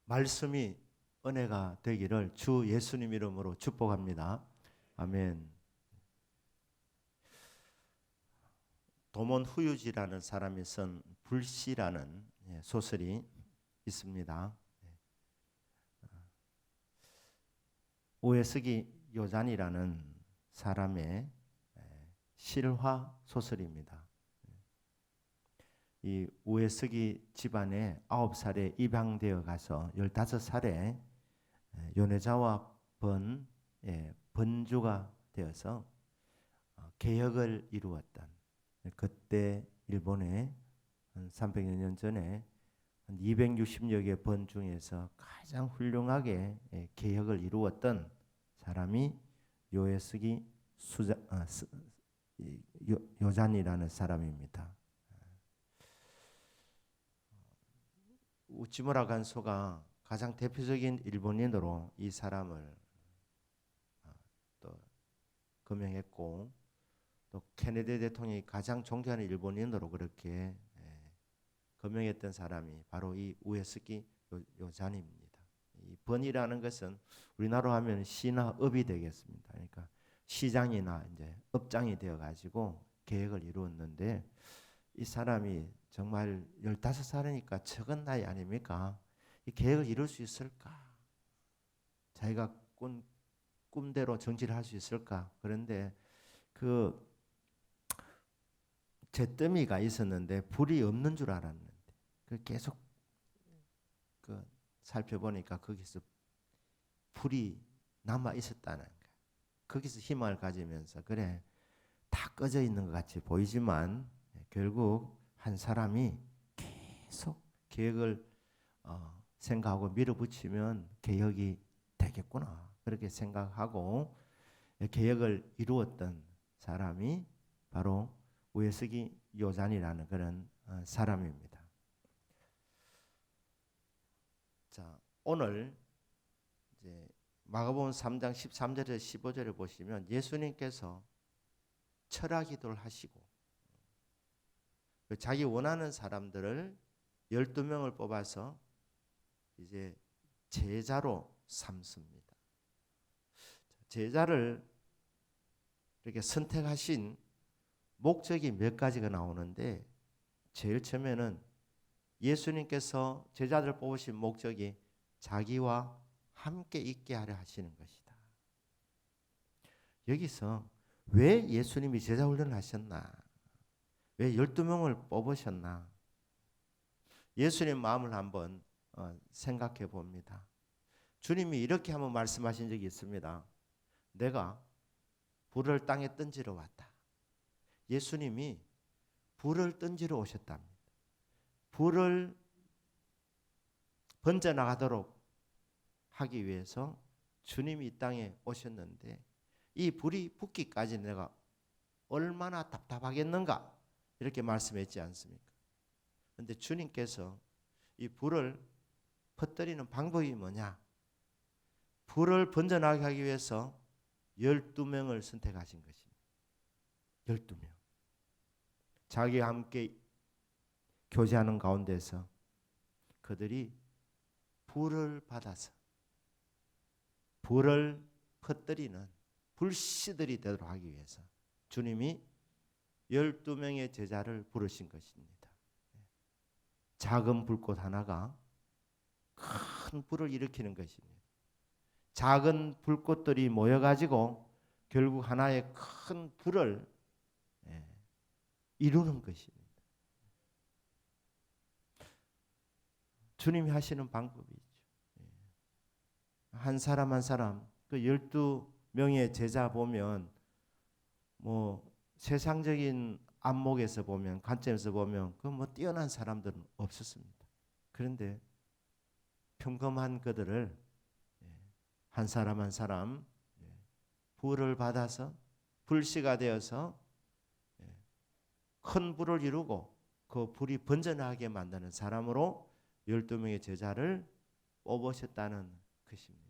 말씀이 은혜가 되기를 주 예수님 이름으로 축복합니다. 아멘. 도몬 후유지라는 사람이 쓴 불시라는 소설이 있습니다. 우에스기 요잔이라는 사람의 실화 소설입니다. 이 우에스기 집안에 9살에 입양되어 가서 15살에 요네자와 번주가 되어서 개혁을 이루었던, 그때 일본에 한 300여 년 전에 한 260여 개 번 중에서 가장 훌륭하게 개혁을 이루었던 사람이 요에스기 요잔이라는 사람입니다. 우치무라 간소가 가장 대표적인 일본인으로 이 사람을 또 거명했고, 또 케네디 대통령이 가장 존경하는 일본인으로 그렇게 거명했던 사람이 바로 이 우에스기 요잔입니다. 이 번이라는 것은 우리나라로 하면 시나 업이 되겠습니다. 그러니까 시장이나 이제 업장이 되어 가지고 계획을 이루었는데, 이 사람이 정말 15살이니까 적은 나이 아닙니까? 이 계획을 이룰 수 있을까? 자기가 꾼 꿈대로 정치를 할 수 있을까? 그런데 그 잿더미가 있었는데 불이 없는 줄 알았는데, 그 계속 그 살펴보니까 거기서 불이 남아 있었다는 거야. 거기서 희망을 가지면서 그래, 다 꺼져 있는 것 같이 보이지만 결국 한 사람이 계속 계획을 생각하고 밀어붙이면 개혁이 되겠구나, 그렇게 생각하고 개혁을 이루었던 사람이 바로 우에스기 요잔이라는 그런 사람입니다. 자, 오늘 이제 마가복음 3장 13절에서 15절을 보시면 예수님께서 철학기도를 하시고 자기 원하는 사람들을 12명을 뽑아서 이제 제자로 삼습니다. 제자를 이렇게 선택하신 목적이 몇 가지가 나오는데, 제일 처음에는 예수님께서 제자들을 뽑으신 목적이 자기와 함께 있게 하려 하시는 것이다. 여기서 왜 예수님이 제자 훈련을 하셨나? 왜 12명을 뽑으셨나? 예수님 마음을 한번 생각해 봅니다. 주님이 이렇게 한번 말씀하신 적이 있습니다. 내가 불을 땅에 던지러 왔다. 예수님이 불을 던지러 오셨답니다. 불을 번져나가도록 하기 위해서 주님이 이 땅에 오셨는데, 이 불이 붙기까지 내가 얼마나 답답하겠는가, 이렇게 말씀했지 않습니까? 그런데 주님께서 이 불을 퍼뜨리는 방법이 뭐냐? 불을 번져나가게 하기 위해서 12명을 선택하신 것입니다. 12명. 자기와 함께 교제하는 가운데서 그들이 불을 받아서 불을 퍼뜨리는 불씨들이 되도록 하기 위해서 주님이 12명의 제자를 부르신 것입니다. 작은 불꽃 하나가 큰 불을 일으키는 것입니다. 작은 불꽃들이 모여가지고 결국 하나의 큰 불을 이루는 것입니다. 주님이 하시는 방법이죠. 한 사람 한 사람, 그 12명의 제자 보면 뭐 세상적인 안목에서 보면, 관점에서 보면 그 뭐 뛰어난 사람들은 없었습니다. 그런데 평범한 그들을 한 사람 한 사람 불을 받아서 불씨가 되어서 큰 불을 이루고 그 불이 번져나가게 만드는 사람으로 12명의 제자를 뽑으셨다는 것입니다.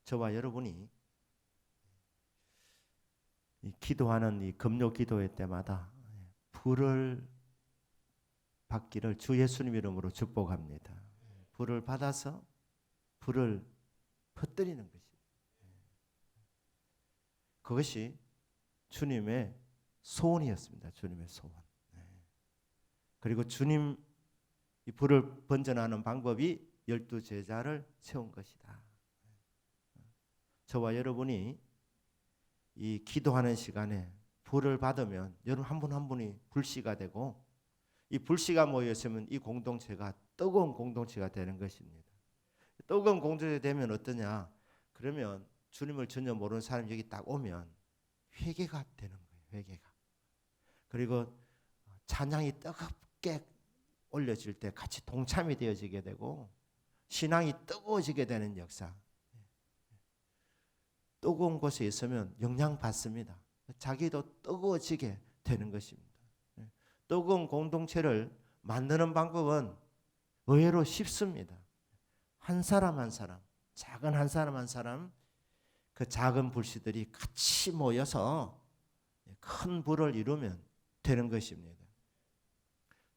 저와 여러분이 기도하는 이 금요 기도회 때마다 불을 받기를 주 예수님 이름으로 축복합니다. 불을 받아서 불을 퍼뜨리는 것이. 그것이 주님의 소원이었습니다. 주님의 소원. 그리고 주님 이 불을 번져나가는 방법이 12제자를 세운 것이다. 저와 여러분이 이 기도하는 시간에 불을 받으면 여러분 한 분 한 분이 불씨가 되고, 이 불씨가 모였으면 이 공동체가 뜨거운 공동체가 되는 것입니다. 뜨거운 공동체가 되면 어떠냐? 그러면 주님을 전혀 모르는 사람이 여기 딱 오면 회개가 되는 거예요. 회개가. 그리고 찬양이 뜨겁게 올려질 때 같이 동참이 되어지게 되고 신앙이 뜨거워지게 되는 역사. 뜨거운 곳에 있으면 영향 받습니다. 자기도 뜨거워지게 되는 것입니다. 뜨거운 공동체를 만드는 방법은 의외로 쉽습니다. 한 사람 한 사람, 작은 한 사람 한 사람, 그 작은 불씨들이 같이 모여서 큰 불을 이루면 되는 것입니다.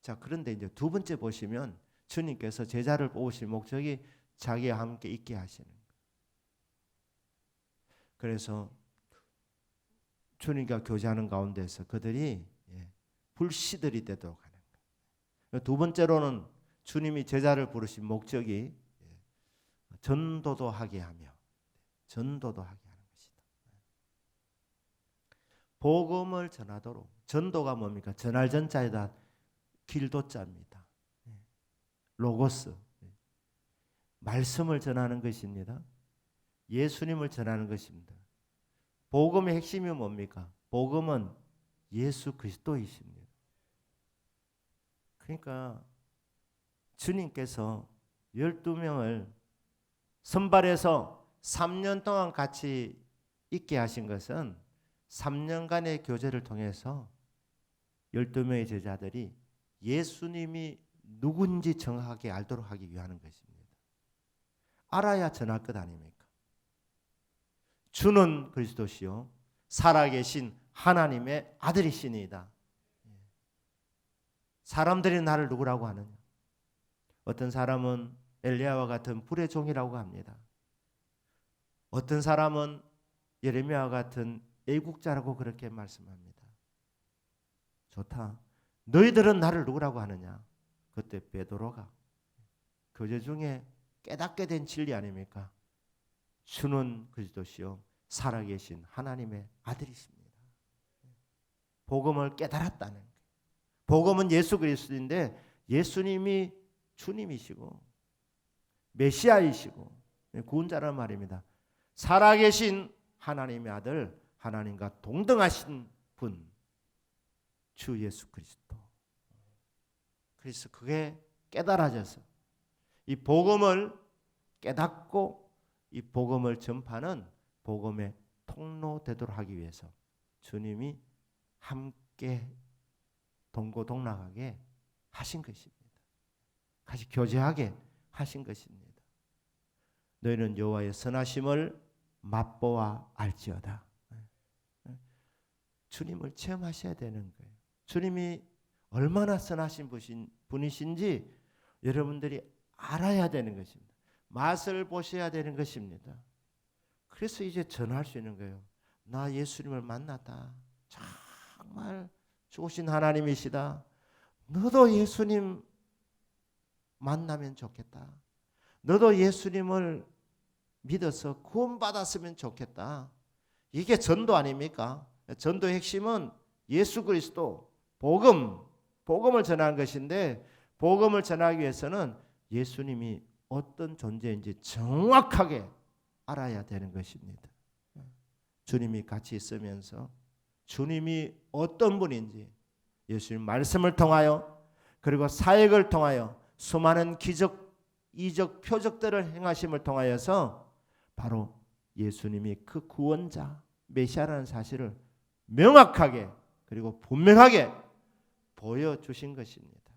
자, 그런데 이제 두 번째 보시면 주님께서 제자를 뽑으실 목적이 자기와 함께 있게 하시는 거예요. 그래서 주님과 교제하는 가운데서 그들이 불씨들이 되도록 하는 거예요. 두 번째로는 주님이 제자를 부르신 목적이 전도도 하게 하며 전도도 하게 하는 것이다. 복음을 전하도록. 전도가 뭡니까? 전할 전자에다 길도자입니다. 로고스. 말씀을 전하는 것입니다. 예수님을 전하는 것입니다. 복음의 핵심이 뭡니까? 복음은 예수 그리스도이십니다. 그러니까 주님께서 12명을 선발해서 3년 동안 같이 있게 하신 것은 3년간의 교제를 통해서 12명의 제자들이 예수님이 누군지 정확하게 알도록 하기 위한 것입니다. 알아야 전할 것 아닙니까? 주는 그리스도시요 살아계신 하나님의 아들이시니이다. 사람들이 나를 누구라고 하느냐? 어떤 사람은 엘리야와 같은 불의 종이라고 합니다. 어떤 사람은 예레미야와 같은 애국자라고 그렇게 말씀합니다. 좋다. 너희들은 나를 누구라고 하느냐? 그때 베드로가 교제 중에 깨닫게 된 진리 아닙니까? 주는 그리스도시요 살아계신 하나님의 아들이십니다. 복음을 깨달았다는 거예요. 복음은 예수 그리스도인데 예수님이 주님이시고 메시아이시고 구원자라는 말입니다. 살아계신 하나님의 아들, 하나님과 동등하신 분, 주 예수 그리스도. 그래서 그게 깨달아져서 이 복음을 깨닫고 이 복음을 전파하는 복음의 통로 되도록 하기 위해서 주님이 함께 동고동락하게 하신 것입니다. 같이 교제하게 하신 것입니다. 너희는 여호와의 선하심을 맛보아 알지어다. 주님을 체험하셔야 되는 거예요. 주님이 얼마나 선하신 분이신지 여러분들이 알아야 되는 것입니다. 맛을 보셔야 되는 것입니다. 그래서 이제 전할 수 있는 거예요. 나 예수님을 만났다. 정말 좋으신 하나님이시다. 너도 예수님 만나면 좋겠다. 너도 예수님을 믿어서 구원받았으면 좋겠다. 이게 전도 아닙니까? 전도의 핵심은 예수 그리스도, 복음을 전하는 것인데 복음을 전하기 위해서는 예수님이 어떤 존재인지 정확하게 알아야 되는 것입니다. 주님이 같이 있으면서 주님이 어떤 분인지 예수님 말씀을 통하여 그리고 사역을 통하여 수많은 기적, 이적, 표적들을 행하심을 통하여서 바로 예수님이 그 구원자, 메시아라는 사실을 명확하게 그리고 분명하게 보여주신 것입니다.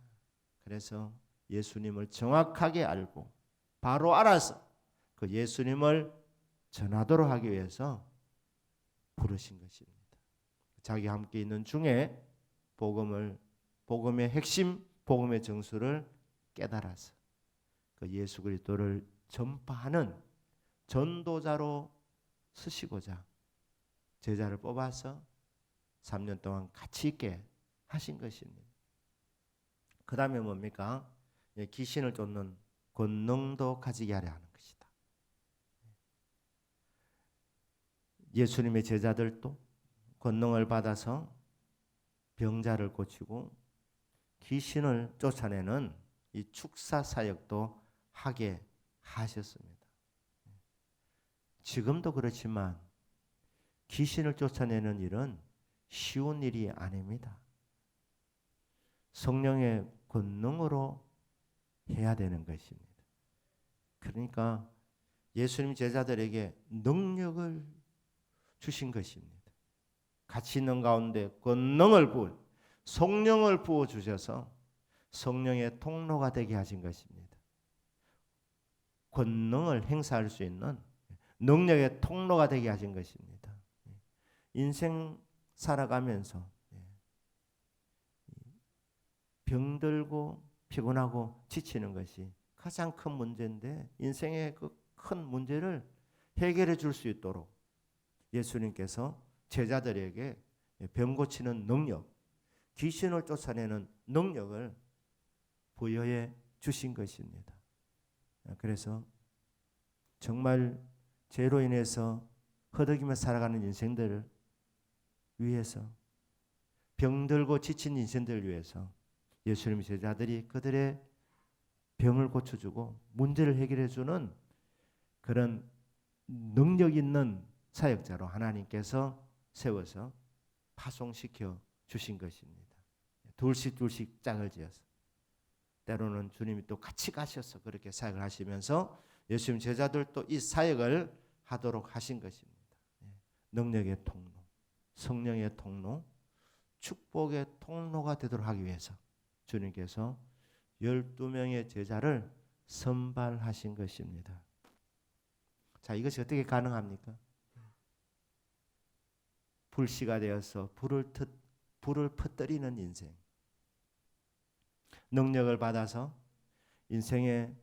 그래서 예수님을 정확하게 알고 바로 알아서 그 예수님을 전하도록 하기 위해서 부르신 것입니다. 자기와 함께 있는 중에 복음의 핵심, 복음의 정수를 깨달아서 그 예수 그리스도를 전파하는 전도자로 쓰시고자 제자를 뽑아서 3년 동안 같이 있게 하신 것입니다. 그 다음에 뭡니까? 귀신을 쫓는 권능도 가지게 하려 하는 것이다. 예수님의 제자들도 권능을 받아서 병자를 고치고 귀신을 쫓아내는 이 축사 사역도 하게 하셨습니다. 지금도 그렇지만 귀신을 쫓아내는 일은 쉬운 일이 아닙니다. 성령의 권능으로 해야 되는 것입니다. 그러니까 예수님 제자들에게 능력을 주신 것입니다. 같이 있는 가운데 권능을 성령을 부어 주셔서 성령의 통로가 되게 하신 것입니다. 권능을 행사할 수 있는 능력의 통로가 되게 하신 것입니다. 인생 살아가면서 병들고 피곤하고 지치는 것이 가장 큰 문제인데 인생의 그 큰 문제를 해결해 줄 수 있도록 예수님께서 제자들에게 병 고치는 능력, 귀신을 쫓아내는 능력을 부여해 주신 것입니다. 그래서 정말 죄로 인해서 허덕이며 살아가는 인생들을 위해서 병들고 지친 인생들을 위해서 예수님의 제자들이 그들의 병을 고쳐주고 문제를 해결해주는 그런 능력 있는 사역자로 하나님께서 세워서 파송시켜 주신 것입니다. 둘씩 짝을 지어서 때로는 주님이 또 같이 가셔서 그렇게 사역을 하시면서 예수님 제자들도 이 사역을 하도록 하신 것입니다. 능력의 통로, 성령의 통로, 축복의 통로가 되도록 하기 위해서 주님께서 12명의 제자를 선발하신 것입니다. 자, 이것이 어떻게 가능합니까? 불씨가 되어서 불을 퍼뜨리는 인생. 능력을 받아서 인생의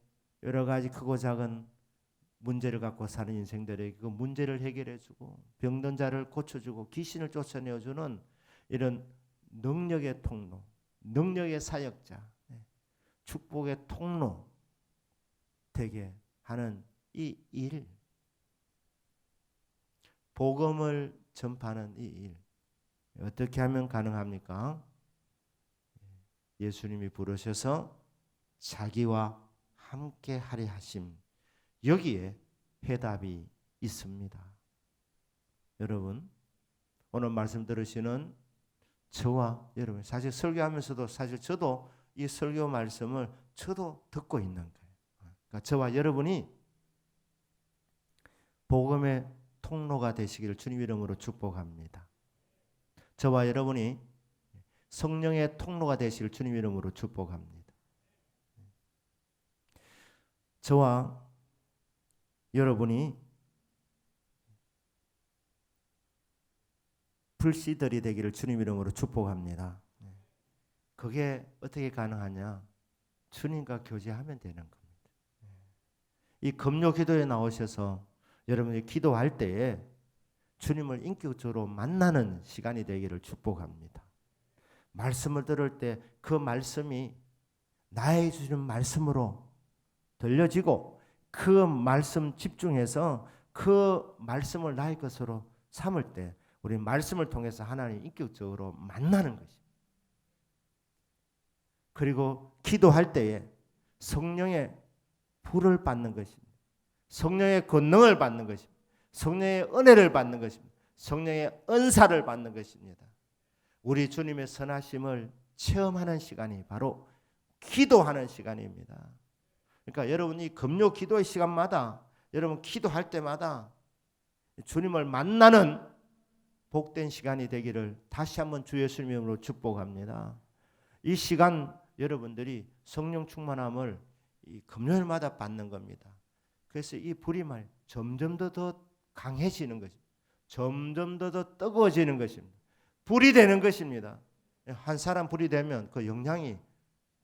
여러 가지 크고 작은 문제를 갖고 사는 인생들에게 그 문제를 해결해주고 병든 자를 고쳐주고 귀신을 쫓아내어주는 이런 능력의 통로, 능력의 사역자, 축복의 통로 되게 하는 이 일, 복음을 전파하는 이 일, 어떻게 하면 가능합니까? 예수님이 부르셔서 자기와 함께 하려 하심, 여기에 해답이 있습니다. 여러분, 오늘 말씀 들으시는 저와 여러분, 사실 설교하면서도 사실 저도 이 설교 말씀을 저도 듣고 있는 거예요. 그러니까 저와 여러분이 복음의 통로가 되시기를 주님 이름으로 축복합니다. 저와 여러분이 성령의 통로가 되시기를 주님 이름으로 축복합니다. 저와 여러분이 불씨들이 되기를 주님 이름으로 축복합니다. 그게 어떻게 가능하냐? 주님과 교제하면 되는 겁니다. 이 금요 기도에 나오셔서 여러분이 기도할 때에 주님을 인격적으로 만나는 시간이 되기를 축복합니다. 말씀을 들을 때 그 말씀이 나의 주시는 말씀으로 들려지고 그 말씀 집중해서 그 말씀을 나의 것으로 삼을 때 우리 말씀을 통해서 하나님 인격적으로 만나는 것입니다. 그리고 기도할 때에 성령의 불을 받는 것입니다. 성령의 권능을 받는 것입니다. 성령의 은혜를 받는 것입니다. 성령의 은사를 받는 것입니다. 우리 주님의 선하심을 체험하는 시간이 바로 기도하는 시간입니다. 그러니까 여러분이 금요 기도의 시간마다 여러분 기도할 때마다 주님을 만나는 복된 시간이 되기를 다시 한번 주 예수님 이름으로 축복합니다. 이 시간 여러분들이 성령 충만함을 이 금요일마다 받는 겁니다. 그래서 이 불이 점점 더 강해지는 것입니다. 점점 더 뜨거워지는 것입니다. 불이 되는 것입니다. 한 사람 불이 되면 그 영향이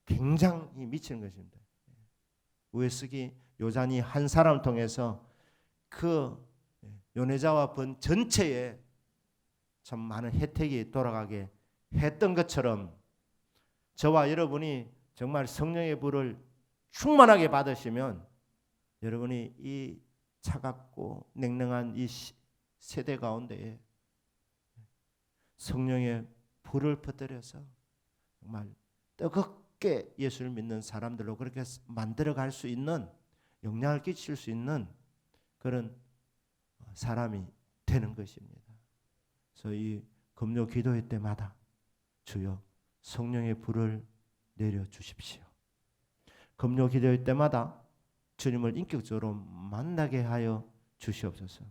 굉장히 미치는 것입니다. 우에스기 요잔이 한 사람을 통해서 그 요네자와 번 전체에 참 많은 혜택이 돌아가게 했던 것처럼 저와 여러분이 정말 성령의 불을 충만하게 받으시면 여러분이 이 차갑고 냉랭한 이 세대 가운데에 성령의 불을 퍼뜨려서 정말 뜨겁게 예수를 믿는 사람들로 그렇게 만들어갈 수 있는, 영향을 끼칠 수 있는 그런 사람이 되는 것입니다. 그래서 이 금요 기도회 때마다 주여 성령의 불을 내려주십시오. 금요 기도회 때마다 주님을 인격적으로 만나게 하여 주시옵소서.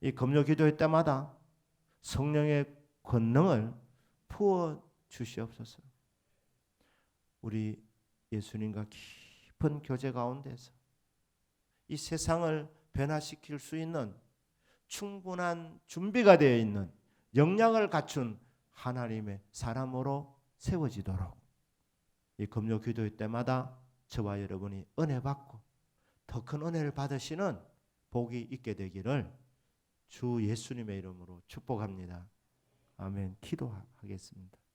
이 금요 기도회 때마다 성령의 권능을 부어 주시옵소서. 우리 예수님과 깊은 교제 가운데서 이 세상을 변화시킬 수 있는 충분한 준비가 되어 있는 역량을 갖춘 하나님의 사람으로 세워지도록 이 금요 기도회 때마다 저와 여러분이 은혜 받고 더 큰 은혜를 받으시는 복이 있게 되기를 주 예수님의 이름으로 축복합니다. 아멘. 기도하겠습니다.